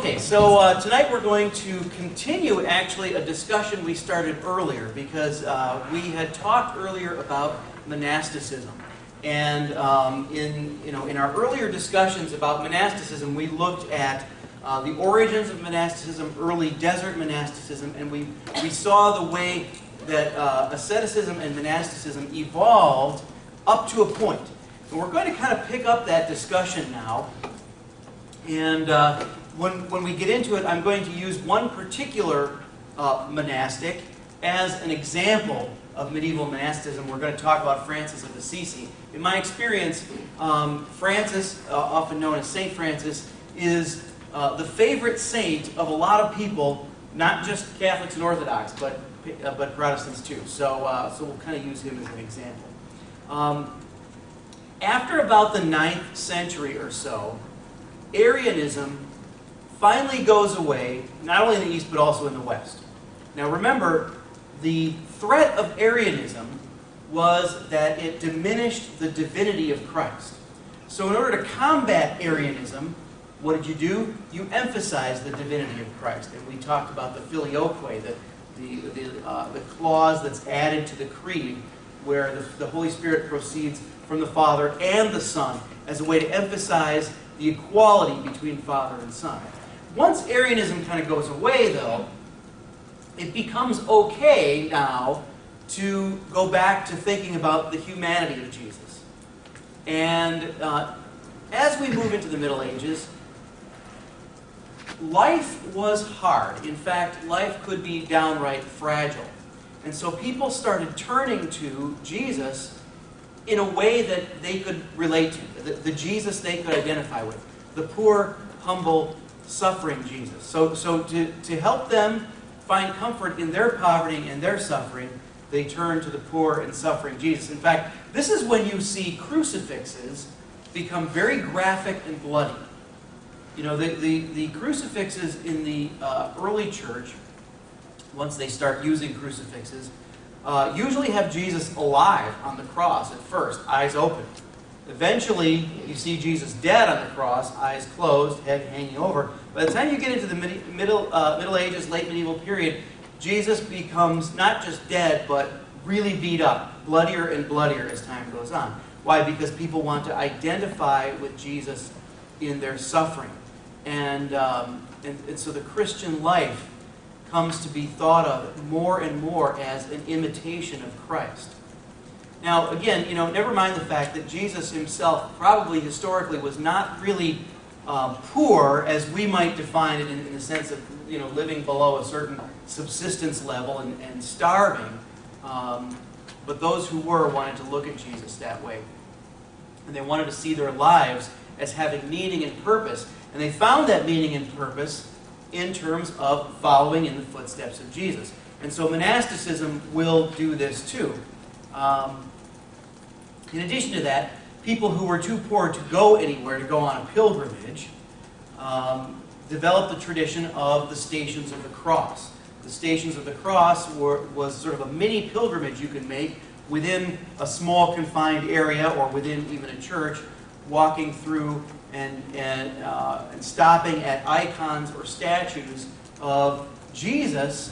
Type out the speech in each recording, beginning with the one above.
Okay, so tonight we're going to continue actually a discussion we started earlier, because we had talked earlier about monasticism. And in our earlier discussions about monasticism, we looked at the origins of monasticism, early desert monasticism, and we saw the way that asceticism and monasticism evolved up to a point. And we're going to kind of pick up that discussion now. And when we get into it, I'm going to use one particular monastic as an example of medieval monasticism. We're going to talk about Francis of Assisi. In my experience, Francis, often known as Saint Francis, is the favorite saint of a lot of people, not just Catholics and Orthodox, but Protestants too. So we'll kind of use him as an example. After about the 9th century or so, Arianism finally goes away, not only in the East but also in the West. Now remember, the threat of Arianism was that it diminished the divinity of Christ. So in order to combat Arianism, what did you do? You emphasized the divinity of Christ. And we talked about the filioque, the clause that's added to the creed, where the Holy Spirit proceeds from the Father and the Son, as a way to emphasize the equality between Father and Son. Once Arianism kind of goes away, though, it becomes okay now to go back to thinking about the humanity of Jesus. And as we move into the Middle Ages, life was hard. In fact, life could be downright fragile. And so people started turning to Jesus in a way that they could relate to, the Jesus they could identify with, the poor, humble, suffering Jesus. So to help them find comfort in their poverty and their suffering, they turn to the poor and suffering Jesus. In fact, this is when you see crucifixes become very graphic and bloody. You know, the crucifixes in the early church, once they start using crucifixes, usually have Jesus alive on the cross at first, eyes open. Eventually, you see Jesus dead on the cross, eyes closed, head hanging over. By the time you get into the Middle Ages, late medieval period, Jesus becomes not just dead, but really beat up, bloodier and bloodier as time goes on. Why? Because people want to identify with Jesus in their suffering. And so the Christian life comes to be thought of more and more as an imitation of Christ. Now, again, never mind the fact that Jesus himself probably historically was not really poor as we might define it in the sense of living below a certain subsistence level and starving. But those who were wanted to look at Jesus that way. And they wanted to see their lives as having meaning and purpose. And they found that meaning and purpose in terms of following in the footsteps of Jesus. And so monasticism will do this too. In addition to that, people who were too poor to go anywhere, to go on a pilgrimage, developed the tradition of the Stations of the Cross. The Stations of the Cross was sort of a mini pilgrimage you could make within a small confined area or within even a church, walking through and stopping at icons or statues of Jesus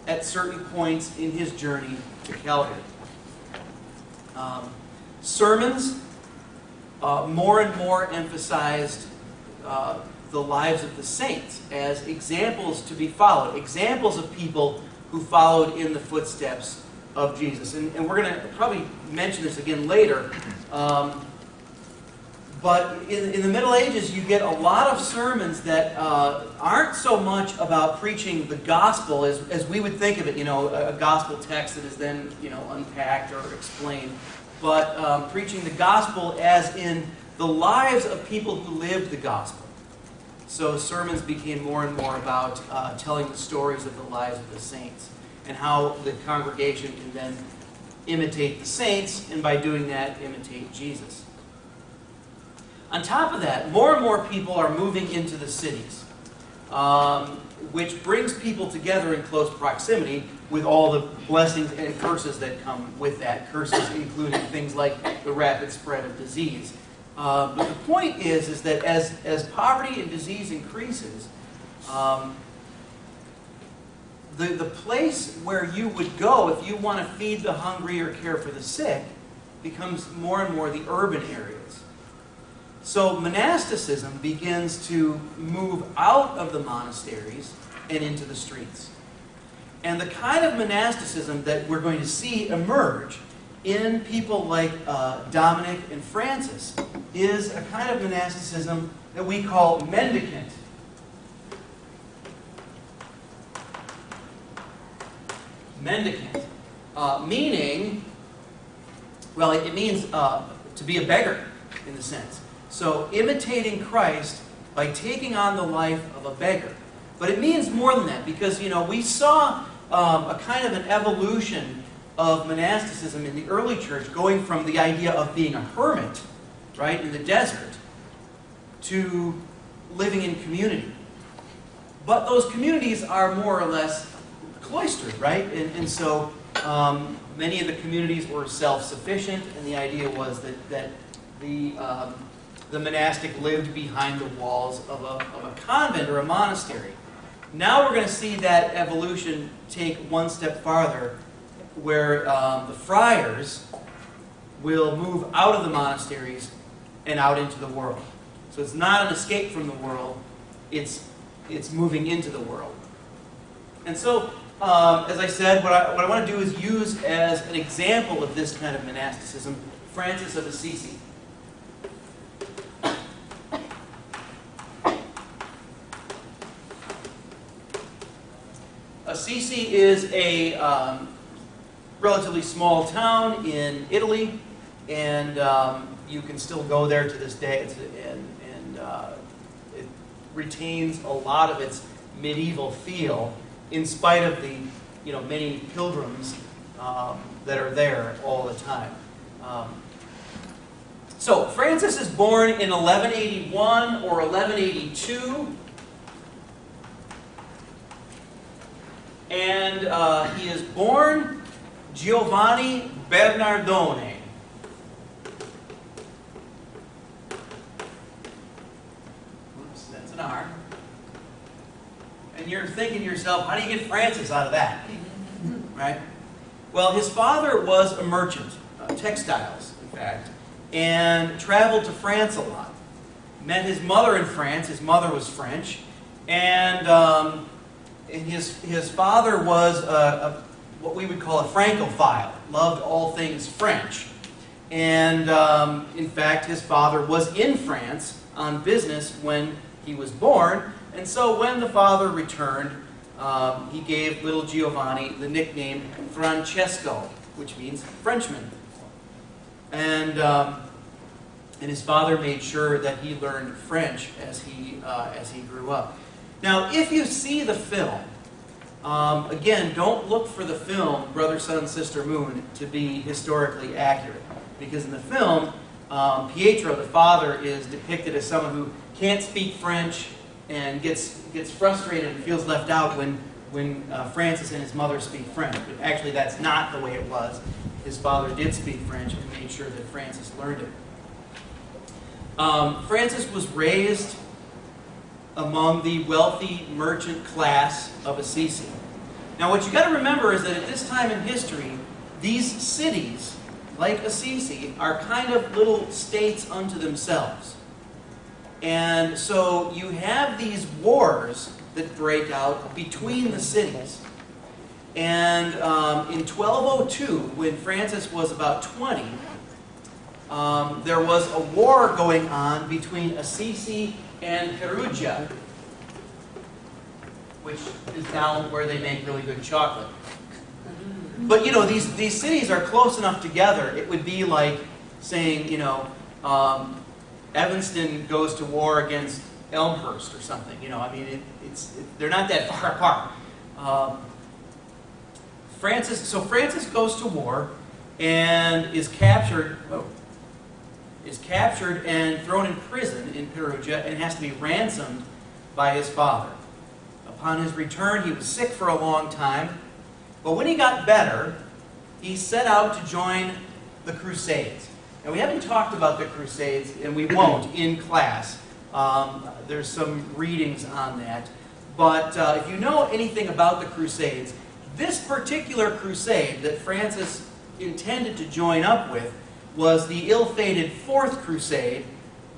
at certain points in his journey to Calvary. Sermons more and more emphasized the lives of the saints as examples to be followed, examples of people who followed in the footsteps of Jesus. And we're going to probably mention this again later. But in the Middle Ages, you get a lot of sermons that aren't so much about preaching the gospel as we would think of it, a gospel text that is then unpacked or explained, but preaching the gospel as in the lives of people who lived the gospel. So sermons became more and more about telling the stories of the lives of the saints and how the congregation can then imitate the saints, and by doing that, imitate Jesus. On top of that, more and more people are moving into the cities, which brings people together in close proximity with all the blessings and curses that come with that. Curses including things like the rapid spread of disease. But the point is that as poverty and disease increases, The place where you would go if you want to feed the hungry or care for the sick becomes more and more the urban areas. So monasticism begins to move out of the monasteries and into the streets. And the kind of monasticism that we're going to see emerge in people like Dominic and Francis is a kind of monasticism that we call mendicant. Mendicant, meaning, well, it means to be a beggar, in a sense. So, imitating Christ by taking on the life of a beggar. But it means more than that, because, we saw a kind of an evolution of monasticism in the early church, going from the idea of being a hermit, right, in the desert, to living in community. But those communities are more or less cloistered, right? And so many of the communities were self-sufficient, and the idea was that the monastic lived behind the walls of a convent or a monastery. Now we're going to see that evolution take one step farther, where the friars will move out of the monasteries and out into the world. So it's not an escape from the world, it's moving into the world. And so, as I said, what I want to do is use as an example of this kind of monasticism, Francis of Assisi. Assisi is a relatively small town in Italy, and you can still go there to this day, and it retains a lot of its medieval feel, in spite of the many pilgrims that are there all the time. So Francis is born in 1181 or 1182. And he is born Giovanni Bernardone. Oops, that's an R. And you're thinking to yourself, how do you get Francis out of that? Right? Well, his father was a merchant, textiles, in fact, and traveled to France a lot. Met his mother in France. His mother was French. And his father was what we would call a Francophile, loved all things French. And in fact, his father was in France on business when he was born. And so when the father returned, he gave little Giovanni the nickname Francesco, which means Frenchman. And his father made sure that he learned French as he grew up. Now, if you see the film, again, don't look for the film Brother, Sun, Sister, Moon to be historically accurate. Because in the film, Pietro, the father, is depicted as someone who can't speak French and gets frustrated and feels left out when Francis and his mother speak French. But actually, that's not the way it was. His father did speak French and made sure that Francis learned it. Francis was raised among the wealthy merchant class of Assisi. Now what you got to remember is that at this time in history, these cities, like Assisi, are kind of little states unto themselves. And so you have these wars that break out between the cities. And in 1202, when Francis was about 20, there was a war going on between Assisi and Perugia, which is now where they make really good chocolate. But these cities are close enough together. It would be like saying, Evanston goes to war against Elmhurst or something. They're not that far apart. Francis goes to war and is captured and thrown in prison in Perugia and has to be ransomed by his father. Upon his return, he was sick for a long time, but when he got better, he set out to join the Crusades. Now, we haven't talked about the Crusades, and we won't in class. There's some readings on that. But if you know anything about the Crusades, this particular crusade that Francis intended to join up with was the ill-fated Fourth Crusade,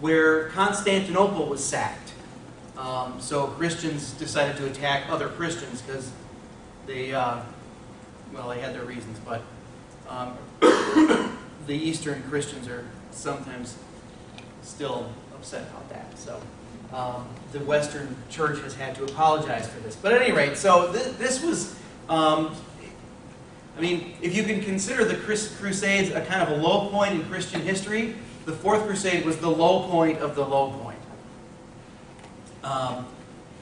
where Constantinople was sacked. So Christians decided to attack other Christians because they, well, they had their reasons, but the Eastern Christians are sometimes still upset about that. So the Western Church has had to apologize for this. But at any rate, so this was, I mean, if you can consider the Crusades a kind of a low point in Christian history, the Fourth Crusade was the low point of the low point.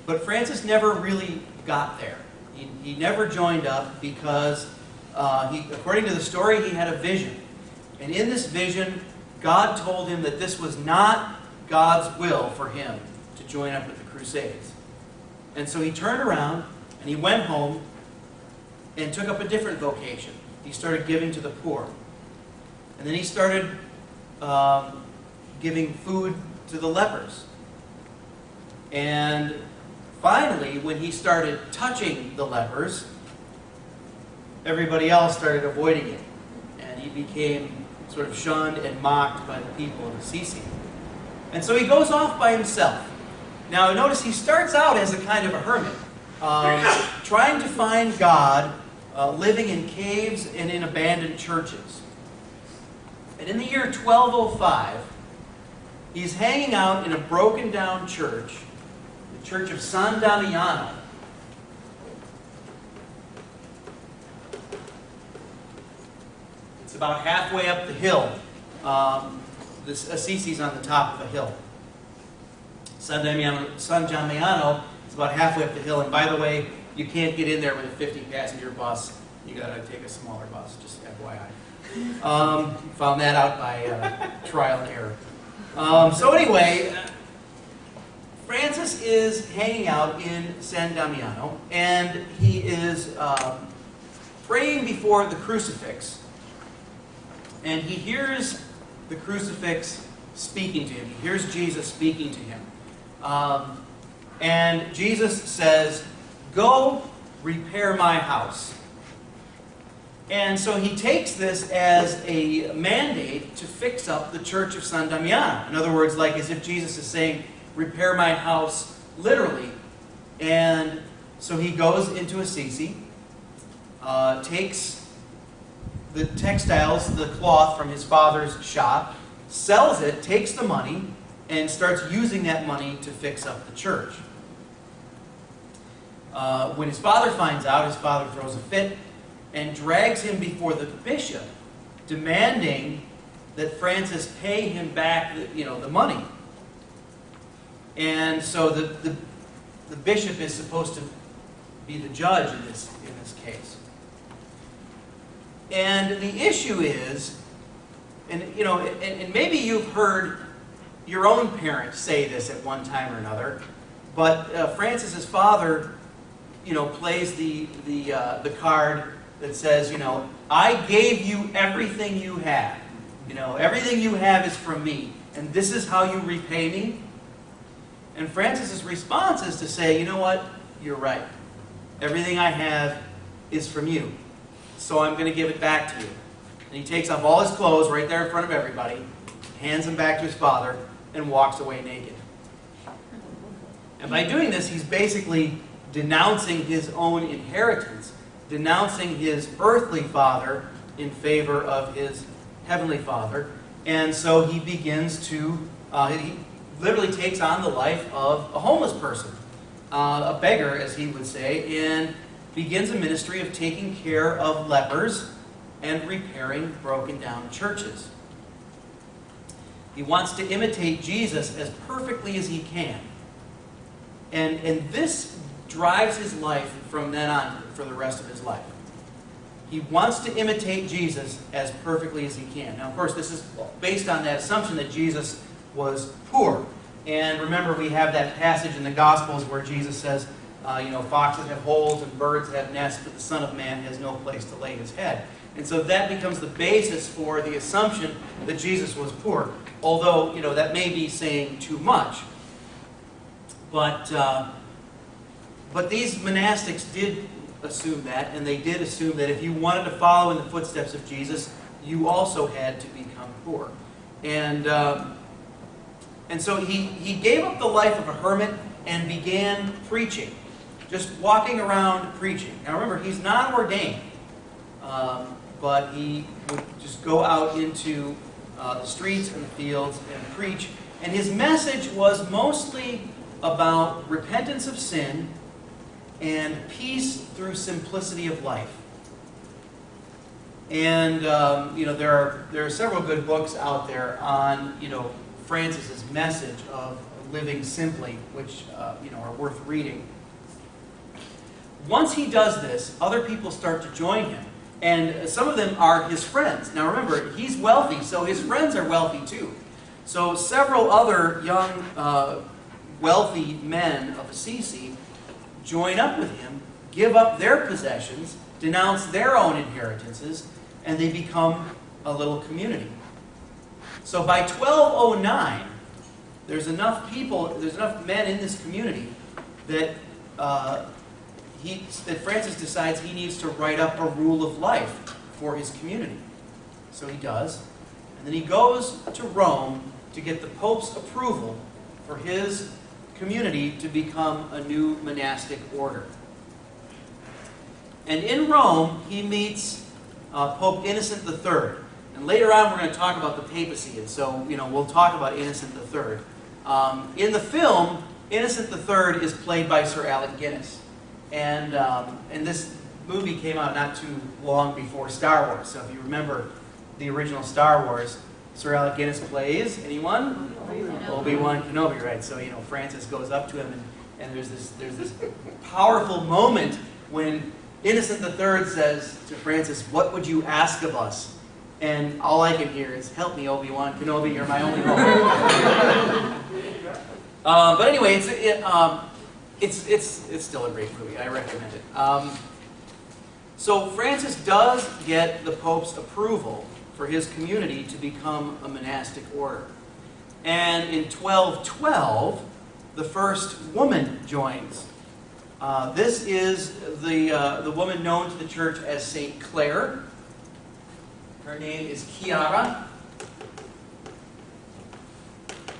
But Francis never really got there. He never joined up because, according to the story, he had a vision. And in this vision, God told him that this was not God's will for him to join up with the Crusades. And so he turned around and he went home and took up a different vocation. He started giving to the poor. And then he started giving food to the lepers. And finally, when he started touching the lepers, everybody else started avoiding him. And he became sort of shunned and mocked by the people of Assisi. And so he goes off by himself. Now notice he starts out as a kind of a hermit, trying to find God, living in caves and in abandoned churches. And in the year 1205, he's hanging out in a broken down church, the church of San Damiano. It's about halfway up the hill. This Assisi's on the top of a hill. San Damiano is about halfway up the hill. And by the way, you can't get in there with a 50-passenger bus. You got to take a smaller bus, just FYI. Found that out by trial and error. So anyway, Francis is hanging out in San Damiano, and he is praying before the crucifix. And he hears the crucifix speaking to him. He hears Jesus speaking to him. And Jesus says, "Go repair my house." And so he takes this as a mandate to fix up the church of San Damiano. In other words, like as if Jesus is saying, repair my house literally. And so he goes into Assisi, takes the textiles, the cloth from his father's shop, sells it, takes the money, and starts using that money to fix up the church. When his father finds out, his father throws a fit and drags him before the bishop, demanding that Francis pay him back the money. And so the bishop is supposed to be the judge in this case. And the issue is, and maybe you've heard your own parents say this at one time or another, but Francis's father, plays the card that says, I gave you everything you have. Everything you have is from me, and this is how you repay me. And Francis's response is to say, you know what? You're right. Everything I have is from you, so I'm going to give it back to you. And he takes off all his clothes right there in front of everybody, hands them back to his father, and walks away naked. And by doing this, he's basically denouncing his own inheritance, denouncing his earthly father in favor of his heavenly father. And so he begins to, he literally takes on the life of a homeless person, a beggar, as he would say, and begins a ministry of taking care of lepers and repairing broken down churches. He wants to imitate Jesus as perfectly as he can. And this drives his life from then on for the rest of his life. He wants to imitate Jesus as perfectly as he can. Now, of course, this is based on that assumption that Jesus was poor. And remember, we have that passage in the Gospels where Jesus says, foxes have holes and birds have nests, but the Son of Man has no place to lay his head. And so that becomes the basis for the assumption that Jesus was poor. Although, that may be saying too much. But But these monastics did assume that, and they did assume that if you wanted to follow in the footsteps of Jesus, you also had to become poor. And so he gave up the life of a hermit and began preaching, just walking around preaching. Now remember, he's not ordained, but he would just go out into the streets and the fields and preach. And his message was mostly about repentance of sin and peace through simplicity of life. And there are several good books out there on Francis's message of living simply, which are worth reading. Once he does this, other people start to join him, and some of them are his friends. Now remember, he's wealthy, so his friends are wealthy too. So several other young, wealthy men of Assisi join up with him, give up their possessions, denounce their own inheritances, and they become a little community. So by 1209, there's enough men in this community that Francis decides he needs to write up a rule of life for his community. So he does. And then he goes to Rome to get the Pope's approval for his community to become a new monastic order. And in Rome, he meets Pope Innocent III. And later on, we're going to talk about the papacy, and so we'll talk about Innocent III. In the film, Innocent III is played by Sir Alec Guinness, and this movie came out not too long before Star Wars. So if you remember the original Star Wars, Sir Alec Guinness plays anyone? Obi-Wan Kenobi, right? So Francis goes up to him, and there's this powerful moment when Innocent III says to Francis, "What would you ask of us?" And all I can hear is, "Help me, Obi-Wan Kenobi, you're my only hope." But anyway, it's still a great movie. I recommend it. So Francis does get the Pope's approval for his community to become a monastic order. And in 1212, the first woman joins. This is the woman known to the church as Saint Clare. Her name is Chiara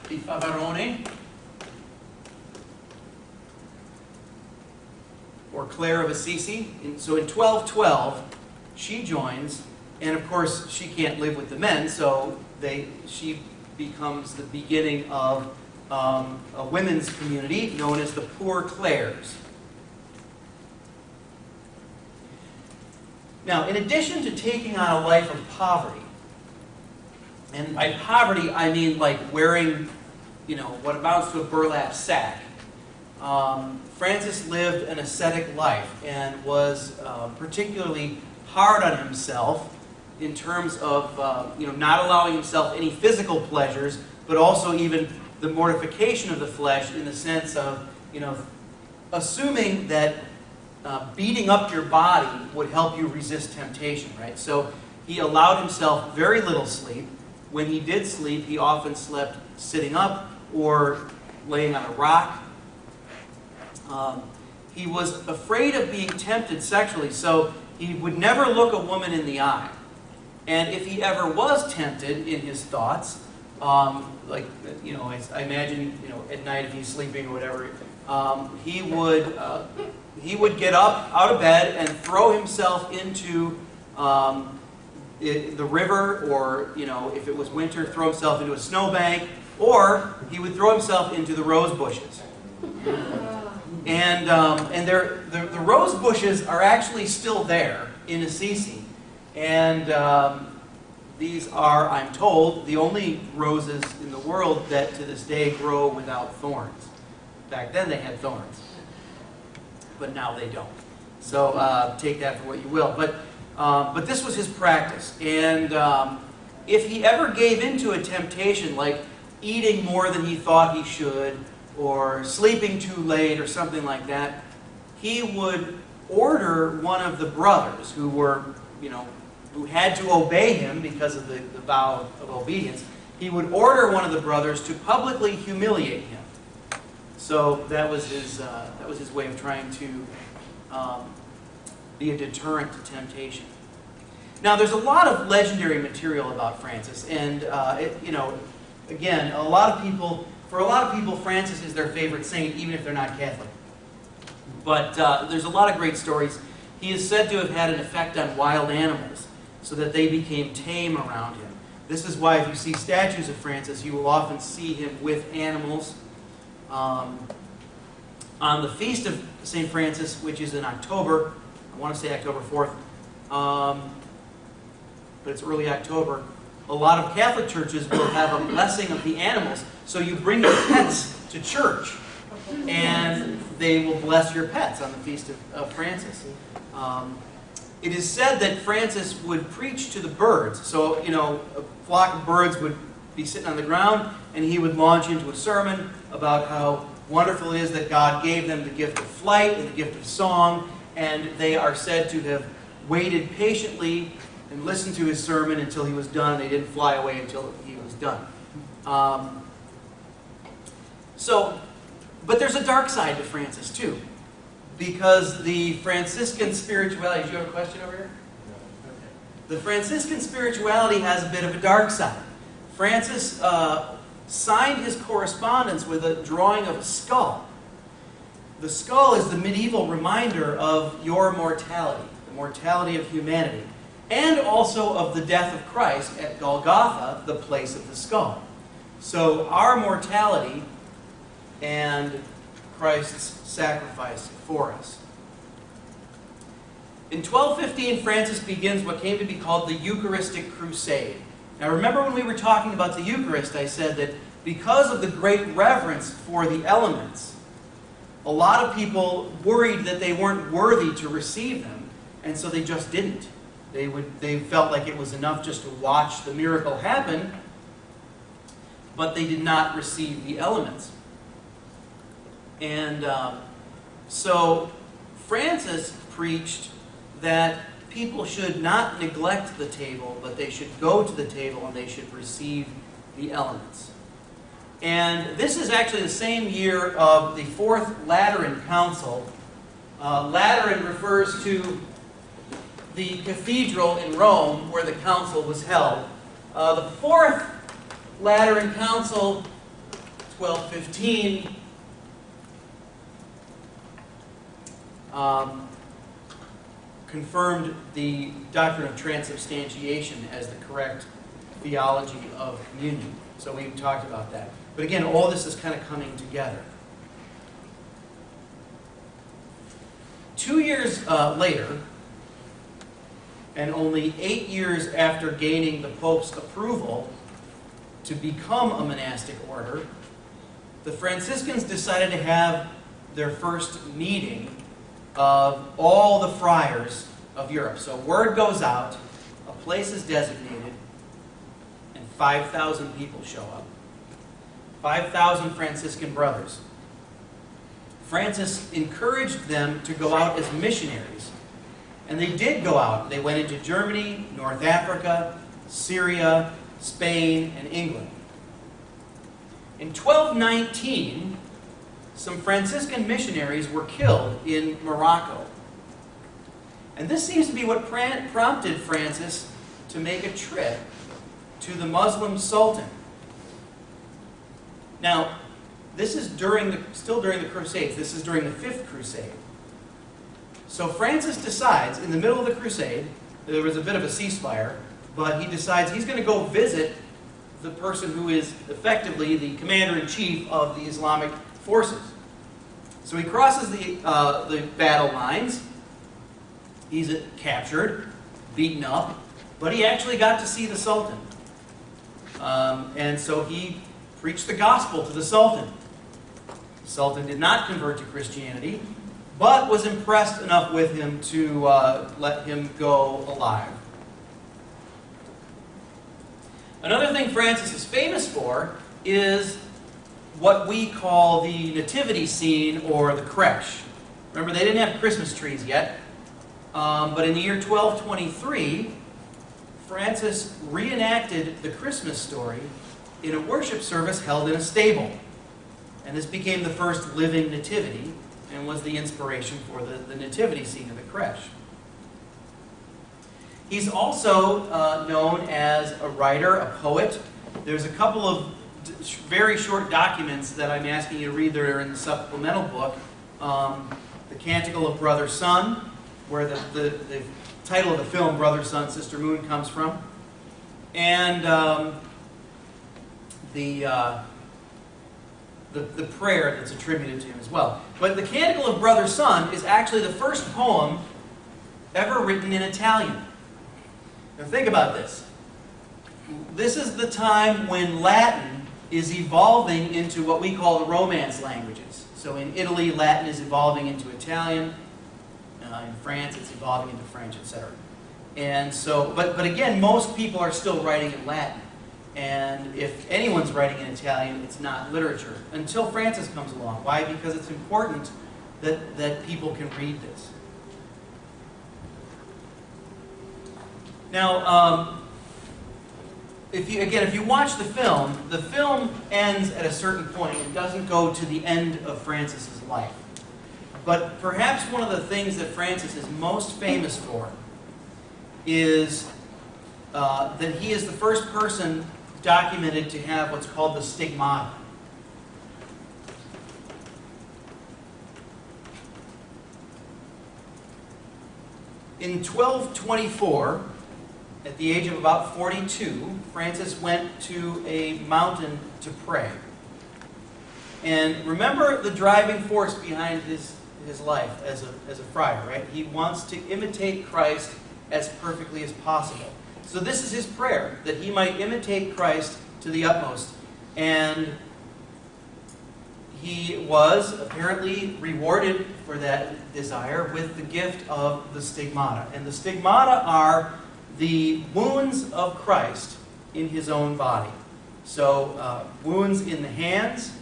di Favarone, or Clare of Assisi. So in 1212, she joins, and of course she can't live with the men, so she becomes the beginning of a women's community known as the Poor Clares. Now, in addition to taking on a life of poverty, and by poverty I mean like wearing, what amounts to a burlap sack, Francis lived an ascetic life and was particularly hard on himself in terms of not allowing himself any physical pleasures, but also even the mortification of the flesh, in the sense of assuming that beating up your body would help you resist temptation, right? So he allowed himself very little sleep. When he did sleep, he often slept sitting up or laying on a rock. He was afraid of being tempted sexually, so he would never look a woman in the eye. And if he ever was tempted in his thoughts, I imagine, at night if he's sleeping or whatever, he would get up out of bed and throw himself into the river, or if it was winter, throw himself into a snowbank, or he would throw himself into the rose bushes. And the rose bushes are actually still there in Assisi, and these are, I'm told, the only roses in the world that to this day grow without thorns. Back then they had thorns, but now they don't. So take that for what you will. But this was his practice, and if he ever gave into a temptation like eating more than he thought he should, or sleeping too late, or something like that, he would order one of the brothers who were, who had to obey him because of the vow of obedience. He would order one of the brothers to publicly humiliate him. So that was his way of trying to be a deterrent to temptation. Now, there's a lot of legendary material about Francis, and again, for a lot of people, Francis is their favorite saint, even if they're not Catholic. But there's a lot of great stories. He is said to have had an effect on wild animals, so that they became tame around him. This is why if you see statues of Francis, you will often see him with animals. On the feast of St. Francis, which is in October, I want to say October 4th, but it's early October, a lot of Catholic churches will have a blessing of the animals. So you bring your pets to church, and they will bless your pets on the feast of Francis. It is said that Francis would preach to the birds. So, a flock of birds would be sitting on the ground, and he would launch into a sermon about how wonderful it is that God gave them the gift of flight and the gift of song, and they are said to have waited patiently and listened to his sermon until he was done. They didn't fly away until he was done. But there's a dark side to Francis too, because the Franciscan spirituality. Did you have a question over here? No. Okay. The Franciscan spirituality has a bit of a dark side. Francis signed his correspondence with a drawing of a skull. The skull is the medieval reminder of your mortality, the mortality of humanity, and also of the death of Christ at Golgotha, the place of the skull. So our mortality and Christ's sacrifice for us. In 1215, Francis begins what came to be called the Eucharistic Crusade. Now remember when we were talking about the Eucharist, I said that because of the great reverence for the elements, a lot of people worried that they weren't worthy to receive them, and so they just didn't. They felt like it was enough just to watch the miracle happen, but they did not receive the elements. And so Francis preached that people should not neglect the table, but they should go to the table and they should receive the elements. And this is actually the same year of the Fourth Lateran Council. Lateran refers to the cathedral in Rome where the council was held. The Fourth Lateran Council, 1215, confirmed the doctrine of transubstantiation as the correct theology of communion. So we talked about that. But again, all this is kind of coming together. 2 years later, and only 8 years after gaining the Pope's approval to become a monastic order, the Franciscans decided to have their first meeting of all the friars of Europe. So word goes out, a place is designated, and 5,000 people show up. 5,000 Franciscan brothers. Francis encouraged them to go out as missionaries. And they did go out. They went into Germany, North Africa, Syria, Spain, and England. In 1219, some Franciscan missionaries were killed in Morocco. And this seems to be what prompted Francis to make a trip to the Muslim Sultan. Now, this is still during the Crusades. This is during the Fifth Crusade. So Francis decides, in the middle of the crusade, there was a bit of a ceasefire, but he decides he's going to go visit the person who is effectively the commander-in-chief of the Islamic forces. So he crosses the battle lines. He's captured, beaten up, but he actually got to see the Sultan. And so he preached the gospel to the Sultan. The Sultan did not convert to Christianity, but was impressed enough with him to let him go alive. Another thing Francis is famous for is what we call the nativity scene or the creche. Remember, they didn't have Christmas trees yet, but in the year 1223, Francis reenacted the Christmas story in a worship service held in a stable. And this became the first living nativity and was the inspiration for the nativity scene of the creche. He's also known as a writer, a poet. There's a couple of very short documents that I'm asking you to read that are in the supplemental book. The Canticle of Brother Sun, where the title of the film, Brother, Sun, Sister, Moon, comes from. And the prayer that's attributed to him as well. But the Canticle of Brother Sun is actually the first poem ever written in Italian. Now think about this. This is the time when Latin is evolving into what we call the Romance languages. So in Italy, Latin is evolving into Italian. In France, it's evolving into French, etc. And so, but again, most people are still writing in Latin. And if anyone's writing in Italian, it's not literature. Until Francis comes along. Why? Because it's important that people can read this. Now, if you watch the film ends at a certain point. It doesn't go to the end of Francis's life. But perhaps one of the things that Francis is most famous for is that he is the first person documented to have what's called the Stigmata. In 1224, at the age of about 42, Francis went to a mountain to pray. And remember the driving force behind his life as a friar, right? He wants to imitate Christ as perfectly as possible. So this is his prayer, that he might imitate Christ to the utmost. And he was apparently rewarded for that desire with the gift of the Stigmata. And the Stigmata are the wounds of Christ in his own body. So wounds in the hands,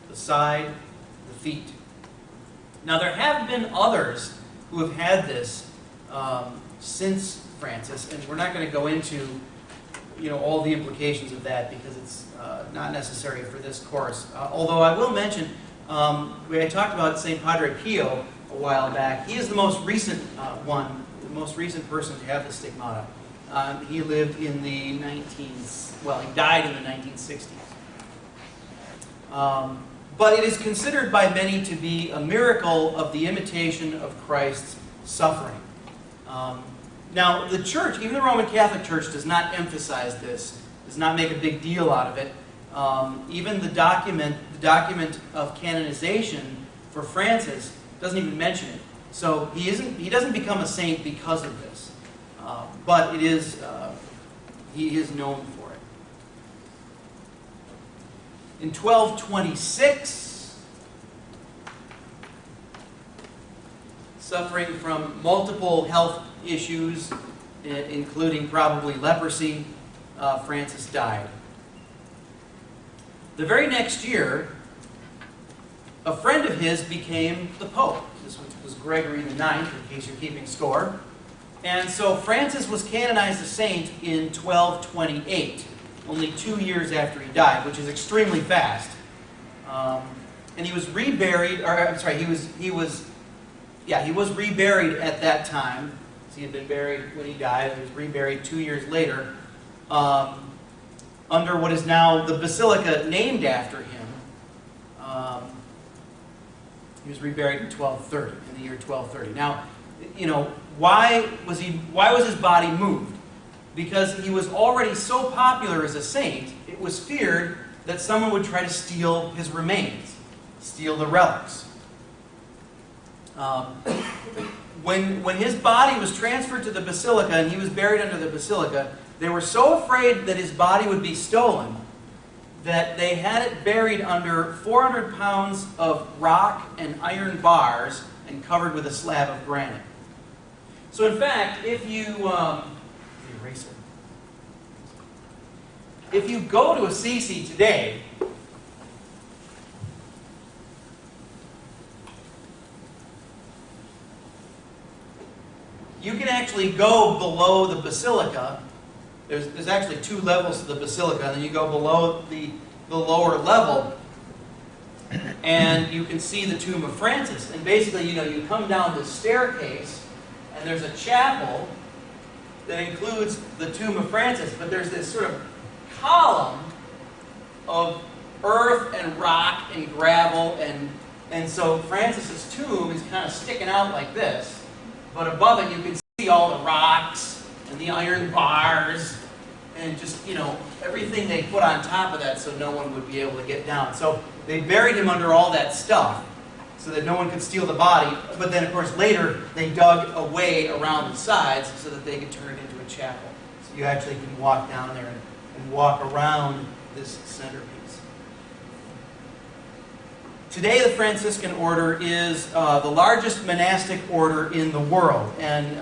the side, the feet. Now there have been others who have had this since Francis, and we're not going to go into all the implications of that because it's not necessary for this course. Although I will mention, we had talked about St. Padre Pio a while back. He is the most recent one, the most recent person to have the Stigmata. He lived in the he died in the 1960s. But it is considered by many to be a miracle of the imitation of Christ's suffering. Now, the Church, even the Roman Catholic Church, does not emphasize this, does not make a big deal out of it. Even the document of canonization for Francis doesn't even mention it. So he doesn't become a saint because of this. But it is, he is known for it. In 1226, suffering from multiple health issues, including probably leprosy, Francis died. The very next year, a friend of his became the Pope. This was Gregory IX, in case you're keeping score. And so Francis was canonized a saint in 1228, only 2 years after he died, which is extremely fast. And he was reburied, he was reburied at that time. So he had been buried when he died. He was reburied 2 years later under what is now the basilica named after him. He was reburied in 1230, in the year 1230. Now, why was his body moved? Because he was already so popular as a saint, it was feared that someone would try to steal his remains, steal the relics. When his body was transferred to the basilica and he was buried under the basilica, they were so afraid that his body would be stolen that they had it buried under 400 pounds of rock and iron bars and covered with a slab of granite. So in fact, if you go to Assisi today, you can actually go below the basilica. There's actually 2 levels to the basilica, and then you go below the lower level, and you can see the tomb of Francis. And basically, you come down this staircase, and there's a chapel that includes the tomb of Francis, but there's this sort of column of earth and rock and gravel, and so Francis's tomb is kind of sticking out like this, but above it you can see all the rocks and the iron bars and just, everything they put on top of that so no one would be able to get down. So they buried him under all that stuff so that no one could steal the body, but then of course later they dug a way around the sides so that they could turn it into a chapel. So you actually can walk down there and walk around this centerpiece. Today the Franciscan order is the largest monastic order in the world, and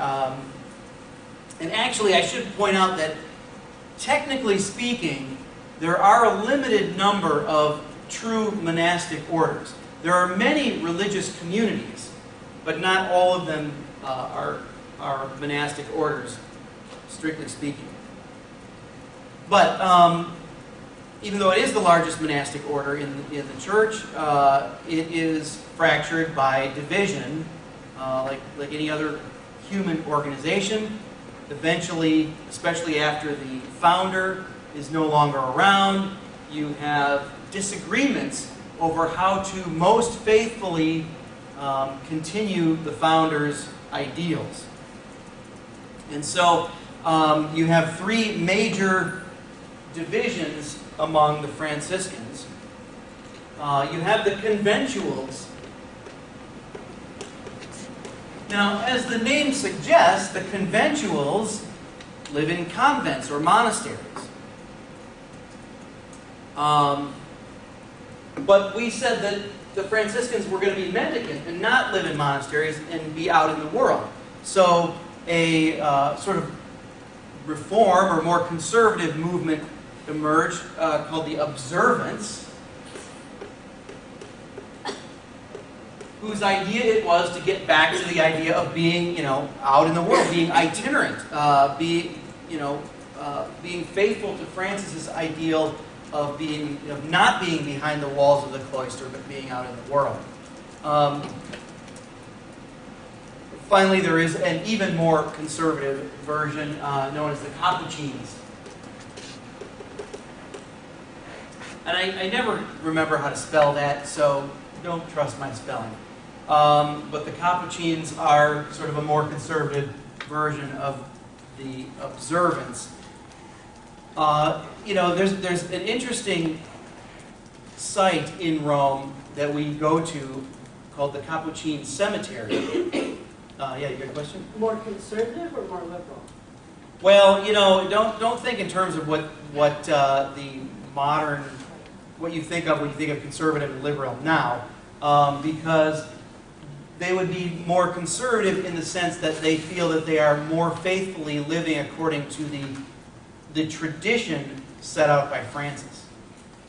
actually I should point out that technically speaking there are a limited number of true monastic orders. There are many religious communities, but not all of them are monastic orders, strictly speaking. But even though it is the largest monastic order in the church, it is fractured by division, like any other human organization. Eventually, especially after the founder is no longer around, you have disagreements over how to most faithfully continue the founder's ideals. And so you have three major divisions among the Franciscans. You have the conventuals. Now, as the name suggests, the conventuals live in convents or monasteries. But we said that the Franciscans were going to be mendicant and not live in monasteries and be out in the world. So a sort of reform or more conservative movement emerged called the Observants, whose idea it was to get back to the idea of being, out in the world, being itinerant, being faithful to Francis's ideal of being, not being behind the walls of the cloister, but being out in the world. Finally, there is an even more conservative version known as the Capuchins. And I never remember how to spell that, so don't trust my spelling. But the Capuchins are sort of a more conservative version of the Observants. There's an interesting site in Rome that we go to called the Capuchin Cemetery. Yeah, you got a question? More conservative or more liberal? Well, don't think in terms of what the modern, what you think of when you think of conservative and liberal now, because they would be more conservative in the sense that they feel that they are more faithfully living according to the tradition set out by Francis.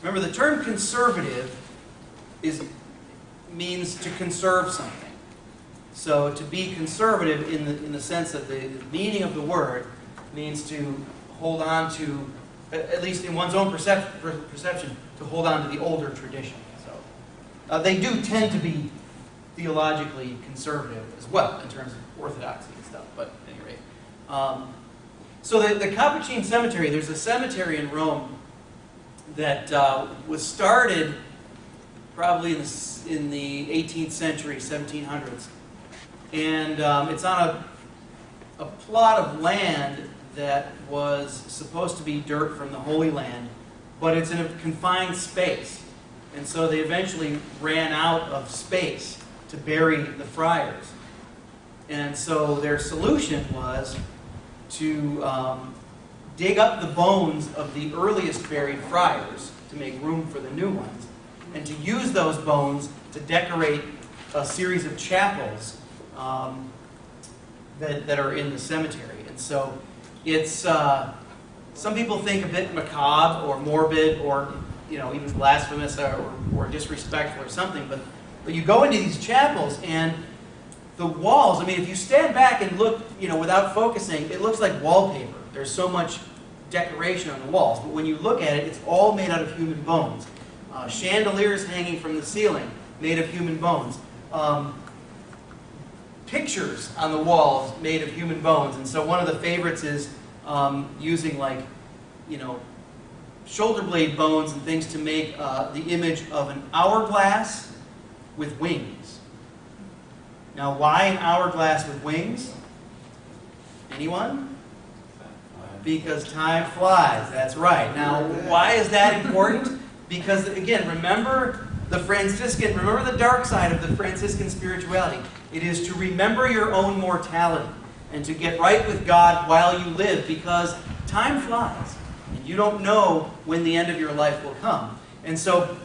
Remember, the term conservative means to conserve something. So to be conservative in the sense of the meaning of the word means to hold on to, at least in one's own perception, to hold on to the older tradition. So they do tend to be theologically conservative as well in terms of orthodoxy and stuff, but at any rate. So the Capuchin Cemetery, there's a cemetery in Rome that was started probably in the 18th century, 1700s. And it's on a plot of land that was supposed to be dirt from the Holy Land, but it's in a confined space. And so they eventually ran out of space to bury the friars. And so their solution was to dig up the bones of the earliest buried friars to make room for the new ones, and to use those bones to decorate a series of chapels that are in the cemetery. And so it's, some people think a bit macabre or morbid or even blasphemous or disrespectful or something, but you go into these chapels and the walls, if you stand back and look, without focusing, it looks like wallpaper. There's so much decoration on the walls, but when you look at it, it's all made out of human bones. Chandeliers hanging from the ceiling, made of human bones. Pictures on the walls made of human bones. And so one of the favorites is using shoulder blade bones and things to make the image of an hourglass with wings. Now, why an hourglass with wings? Anyone? Because time flies. That's right. Now, why is that important? Because, again, remember the dark side of the Franciscan spirituality. It is to remember your own mortality and to get right with God while you live, because time flies. And you don't know when the end of your life will come. And so,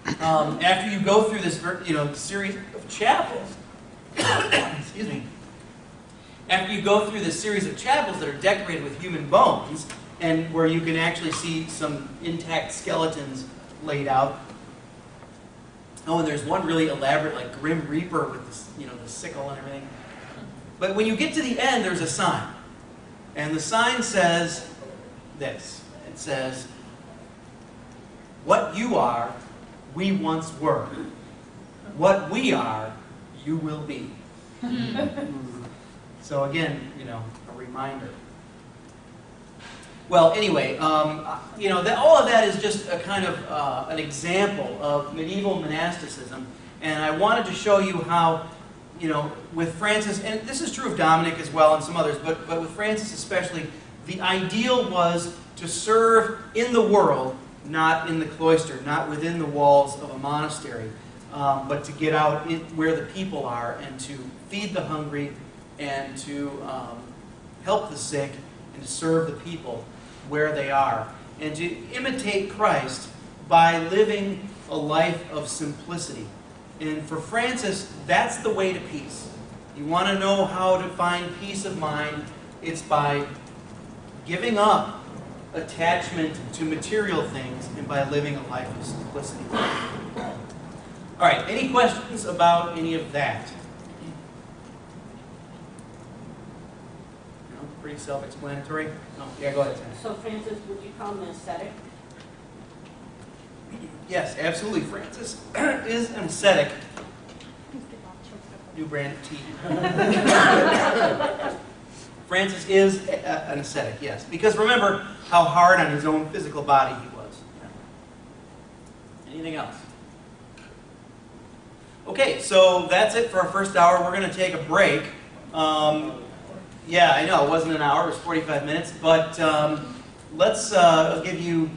after you go through this series of chapels, excuse me, after you go through this series of chapels that are decorated with human bones, and where you can actually see some intact skeletons laid out. Oh, and there's one really elaborate, like Grim Reaper with this, the sickle and everything. But when you get to the end, there's a sign. And the sign says this. It says, "What you are, we once were. What we are, you will be." So again, a reminder. Well, anyway, all of that is just a kind of an example of medieval monasticism, and I wanted to show you how, with Francis, and this is true of Dominic as well and some others, but with Francis especially, the ideal was to serve in the world, not in the cloister, not within the walls of a monastery, but to get out where the people are and to feed the hungry and to help the sick and to serve the people where they are, and to imitate Christ by living a life of simplicity. And for Francis, that's the way to peace. You want to know how to find peace of mind, it's by giving up attachment to material things and by living a life of simplicity. All right, any questions about any of that? Pretty self-explanatory. No, yeah, go ahead. So, Francis, would you call him an ascetic? Yes, absolutely. Francis is an ascetic. New brand of tea. Francis is an ascetic, yes. Because remember how hard on his own physical body he was. Anything else? Okay, so that's it for our first hour. We're going to take a break. Yeah, I know, it wasn't an hour, it was 45 minutes, but let's give you